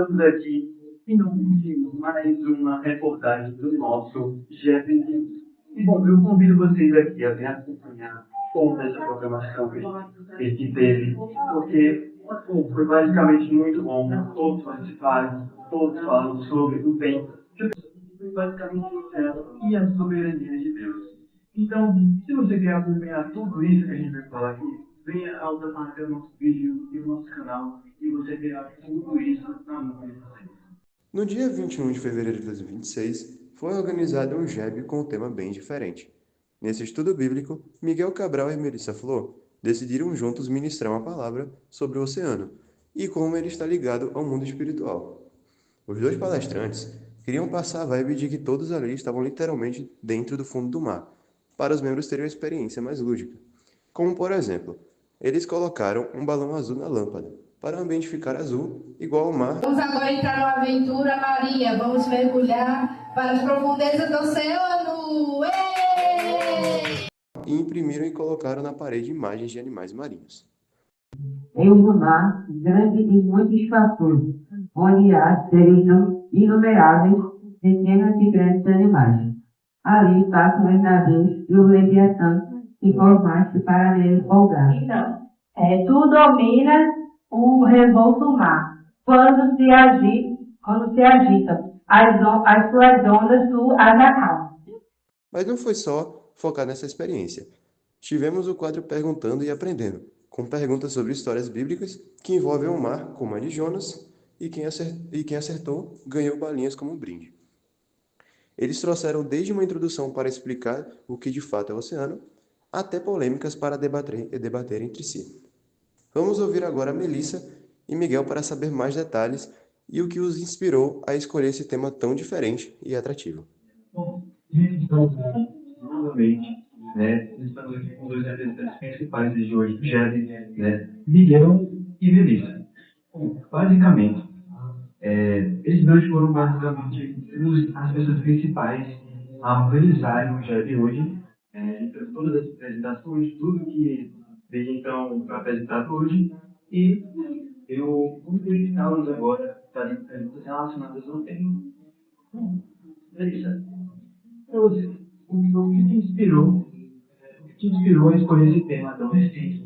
Estamos aqui finalmente mais uma reportagem do nosso GEP News. E bom, eu convido vocês aqui a vir acompanhar toda essa programação que teve, porque foi basicamente muito bom. Todos participaram, todos falando sobre o bem, foi basicamente o céu e a soberania de Deus. Então, se você quer acompanhar tudo isso que a gente vai falar aqui, venha ao aparecer o nosso vídeo e o nosso canal e você terá tudo isso na mão de vocês. No dia 21 de fevereiro de 2026, foi organizado um GEB com um tema bem diferente. Nesse estudo bíblico, Miguel Cabral e Melissa Flor decidiram juntos ministrar uma palavra sobre o oceano e como ele está ligado ao mundo espiritual. Os dois palestrantes queriam passar a vibe de que todos ali estavam literalmente dentro do fundo do mar, para os membros terem uma experiência mais lúdica. Como, por exemplo, eles colocaram um balão azul na lâmpada, para o ambiente ficar azul, igual ao mar. Vamos agora entrar numa aventura marinha. Vamos mergulhar para as profundezas do oceano. E imprimiram e colocaram na parede imagens de animais marinhos. Em um mar grande e muito espaçoso, onde há seres inumeráveis, centenas de grandes animais. Ali passam os navios e o Leviatã e formaste para nele folgar. Então, tu dominas o revolto mar. Quando se agita, as suas ondas tu as acalma. Mas não foi só focar nessa experiência. Tivemos o quadro Perguntando e Aprendendo, com perguntas sobre histórias bíblicas que envolvem o mar, como a de Jonas, e quem acertou ganhou balinhas como um brinde. Eles trouxeram desde uma introdução para explicar o que de fato é o oceano, até polêmicas para debater entre si. Vamos ouvir agora Melissa e Miguel para saber mais detalhes e o que os inspirou a escolher esse tema tão diferente e atrativo. Bom, gente, então, novamente, estamos aqui com dois representantes principais de hoje do GEB, Miguel e Melissa. Bom, basicamente, eles dois foram basicamente as pessoas principais a organizarem o GEB hoje. Então, todas as apresentações, tudo que desde então foi apresentado hoje, e eu vou verificá-los agora para perguntas relacionadas ao tema. Bom, Melissa, para você, o que te inspirou a escolher esse tema tão recente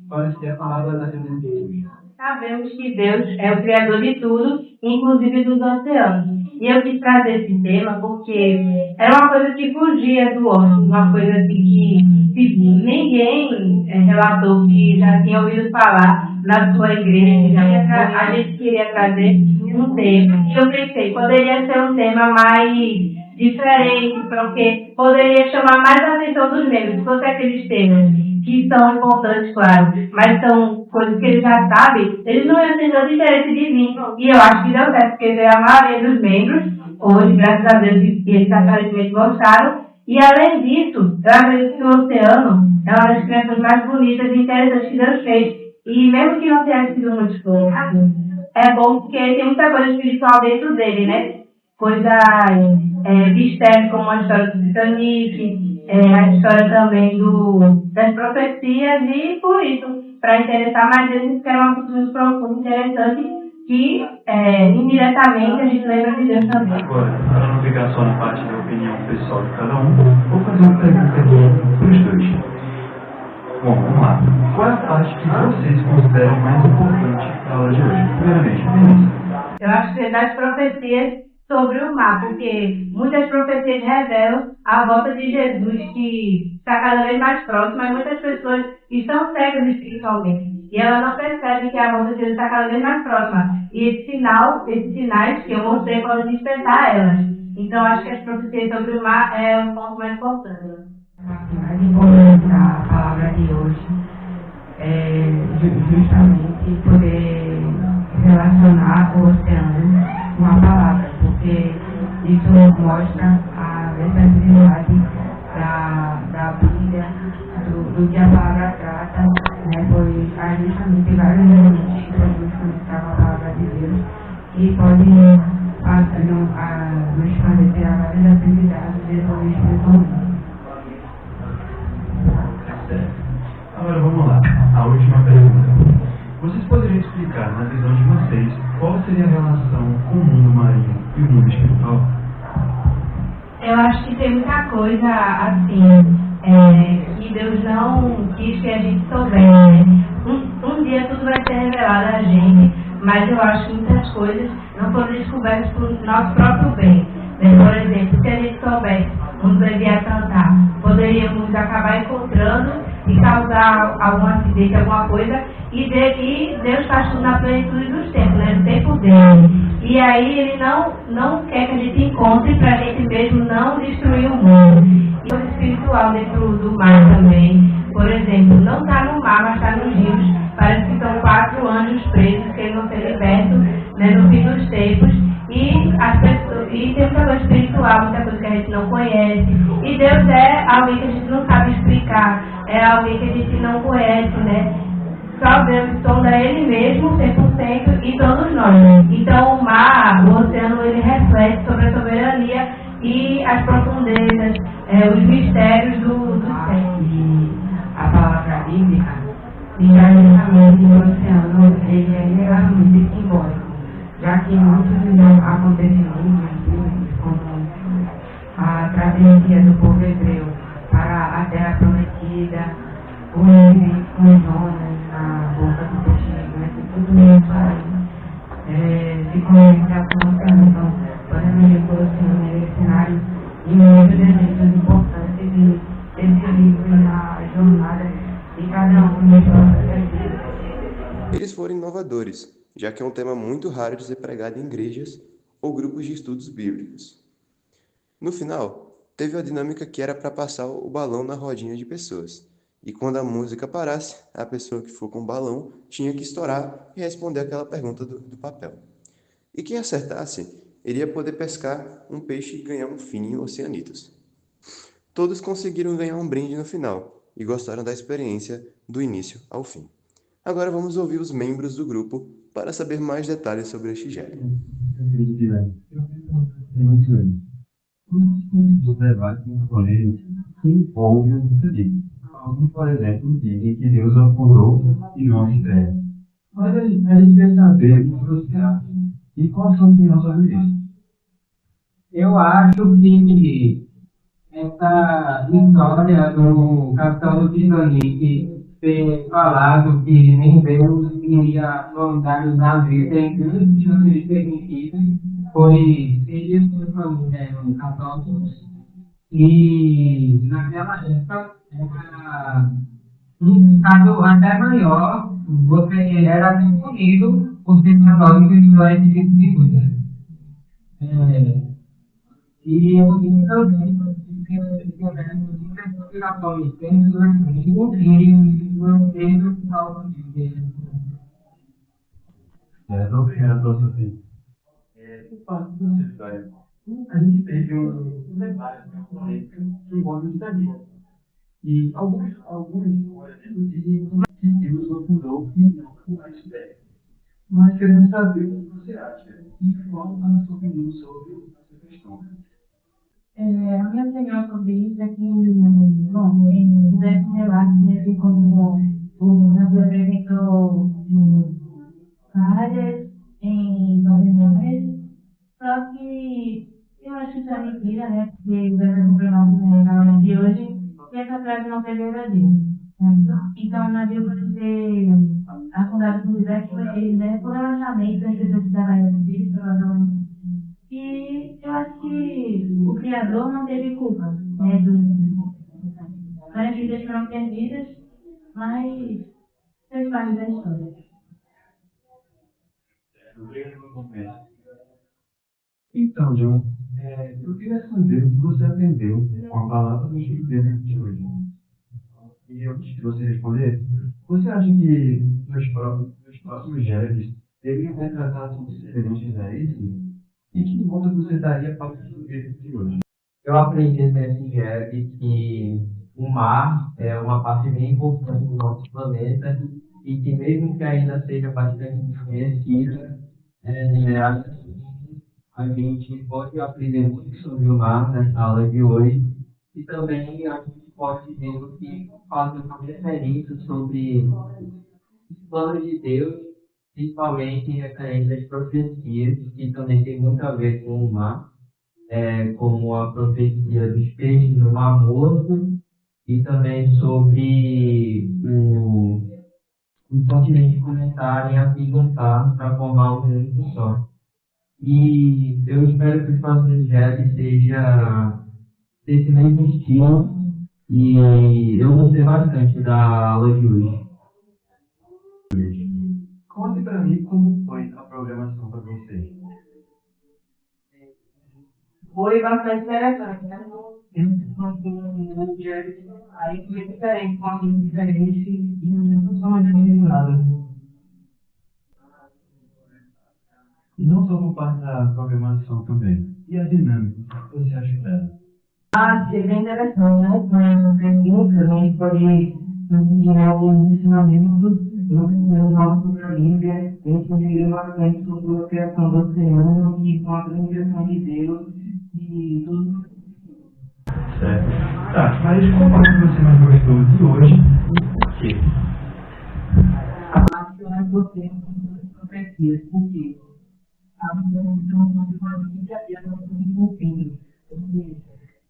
para ser a palavra da reunião de hoje? Sabemos que Deus é o Criador de tudo, inclusive dos oceanos. E eu quis trazer esse tema porque era uma coisa que fugia do ócio, uma coisa assim que ninguém relatou que já tinha ouvido falar na sua igreja. A gente queria trazer um tema. E eu pensei, poderia ser um tema mais diferente, porque poderia chamar mais a atenção dos membros. Se fosse aqueles temas que são importantes, claro, mas são coisas que eles já sabem, eles não iam ter tanto interesse de vir. E eu acho que deu certo, porque veio a maioria dos membros, hoje, graças a Deus, e eles aparentemente gostaram. E além disso, eu acredito que o oceano é uma das criações mais bonitas e interessantes que Deus fez. E mesmo que não tenha sido muito explorado, é bom porque tem muita coisa espiritual dentro dele, né? Coisas mistérios, como a história do Titanic, a história também das profecias, e por isso, para interessar mais eles, que era uma cultura muito profunda, interessante, que indiretamente a gente lembra de Deus também. Agora, para não ficar só na parte da opinião pessoal de cada um, vou fazer uma pergunta aqui para os dois. Bom, vamos lá. Qual é a parte que vocês consideram mais importante da aula de hoje? Primeiramente, Melissa. Eu acho que é das profecias sobre o mar, porque muitas profecias revelam a volta de Jesus, que está cada vez mais próxima, e muitas pessoas estão cegas espiritualmente. E elas não percebem que a volta de Jesus está cada vez mais próxima. E esses sinais que eu mostrei podem despertar elas. Então, acho que as profecias sobre o mar é o ponto mais importante. Mais importante a palavra de hoje é justamente poder relacionar o oceano com a palavra, porque isso mostra a versatilidade da Bíblia, do que a palavra trata, né? Pois há justamente vários elementos que podemos conectar com a palavra de Deus e podem nos fazer ter várias habilidades de evoluir espiritualmente. Agora vamos lá, a última pergunta. Vocês poderiam explicar, na visão de vocês, qual seria a relação com o mundo marinho e o mundo espiritual? Eu acho que tem muita coisa assim, que Deus não quis que a gente soubesse, né? Um dia tudo vai ser revelado a gente, mas eu acho que muitas coisas não foram descobertas por nosso próprio bem. Por exemplo, se a gente soubesse onde devia cantar, poderíamos acabar encontrando e causar algum acidente, alguma coisa, e Deus está tudo na plenitude dos tempos, né? No tempo dele. E aí ele não quer que a gente encontre para a gente mesmo não destruir o mundo. E o espiritual dentro do mar também. Por exemplo, não está no mar, mas está nos rios. Parece que são 4 anjos presos que eles vão ser libertos, né, no fim dos tempos. E tem muita coisa espiritual, muita coisa que a gente não conhece. E Deus é alguém que a gente não sabe explicar. É alguém que a gente não conhece, né? Só Deus sonda Ele mesmo, 100%, e todos nós. Então o mar, o oceano, ele reflete sobre a soberania e as profundezas, os mistérios do céu. E a palavra bíblica, diretamente o oceano, ele é realmente simbólico, já que muitos acontecimentos bíblicos, como a travessia do povo hebreu para a terra prometida, o envio com Jonas na boca do peixe gigante, tudo isso aí se conecta com o oceano. Então, podemos ver que o oceano é o cenário de muitos eventos importantes desse livro na jornada de cada um de nossas vidas. Eles foram inovadores, já que é um tema muito raro de ser pregado em igrejas ou grupos de estudos bíblicos. No final, teve a dinâmica que era para passar o balão na rodinha de pessoas. E quando a música parasse, a pessoa que for com o balão tinha que estourar e responder aquela pergunta do papel. E quem acertasse, iria poder pescar um peixe e ganhar um fininho oceanitos. Todos conseguiram ganhar um brinde no final e gostaram da experiência do início ao fim. Agora vamos ouvir os membros do grupo para saber mais detalhes sobre este gênero. Os debates nos colégios que envolvem o sucedido. Alguns, por exemplo, dizem que Deus afundou e não entrega. Mas a gente quer saber o que você acha e qual a sua opinião sobre isso. Eu acho que essa história do capitão Titanic ter falado que nem Deus iria mandar os navios tem grandes chances de ser mentira, pois ele foi família um católico e naquela época era um estado até maior, você era até punido por ser católico e não é esse tipo de coisa. E eu também inspirações dentro do amigo e não vejo algo de Obrigado pela sua opinião. Por parte dessa história, a gente teve um debate, uma polêmica que envolve o Titanic. E alguns, por exemplo, dizem que Deus afundou e não com a iceberg. Mas queremos saber o que você acha e qual a sua opinião sobre essa questão. A minha opinião sobre isso é que, bom, em diversos relatos, né, que como o Nando apresentou várias em novelas, só que eu acho que isso é mentira, né, porque o governo comprovado na aula de hoje, que essa frase não foi verdadeira. Então, o navio pode ser afundado por diversos motivos, né, por relaxamento das pessoas que trabalham no vídeo, provavelmente. E eu acho que o Criador não teve culpa, né, várias vidas foram perdidas, mas fez parte da história. Então, John, eu queria saber o que você aprendeu com a palavra do Chico de hoje. E antes de você responder, você acha que nos próximos GEBs deveriam ser tratados diferentes a esse? E que nota você daria para o Chico de hoje? Eu aprendi nesse GEB que o mar é uma parte bem importante do nosso planeta e que mesmo que ainda seja bastante desconhecida, a gente pode aprender muito sobre o mar nessa aula de hoje e também a gente pode ver que faz uma referência sobre os planos de Deus principalmente referente às profecias, que também tem muito a ver com o mar, como a profecia dos peixes no Mar Morto, e também sobre os continentes começarem a se juntar para formar um único só. E eu espero que os próximos JEB seja desse mesmo estilo, e eu gostei bastante da aula de hoje. Conte para mim como foi a programação para vocês. Foi bastante interessante, né? Um dia aí foi diferente, com amigos diferentes e não só mais nada. E não só por parte da programação também. E a dinâmica, o que você acha dela? Achei bem interessante, né? Mas pergunta, a gente pode conseguir alguns ensinamentos no nosso da Bíblia, a gente conseguiu bastante sobre a criação do oceano e com a transgressão de Deus e tudo. Certo. Tá, mas qual parte você mais gostou de hoje? Por quê? A parte que eu mais gostei das profecias, porque a não se faz muito a não se desenvolvendo. Ou seja,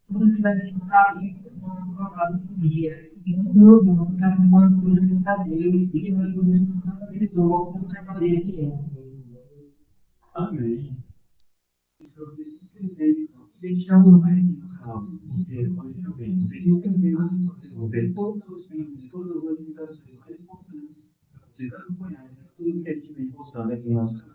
tudo que vai ficar ali, não provado por dia. E tudo, não está formando por brincadeira e que nós podemos cada pessoa com o trabalho que é. Amém. Deixar um like no canal, porque hoje eu vejo, vocês inscreveram, vocês vão ver todos os vídeos, todas as notificações mais importantes para vocês acompanharem tudo que a gente vem postando aqui no nosso canal.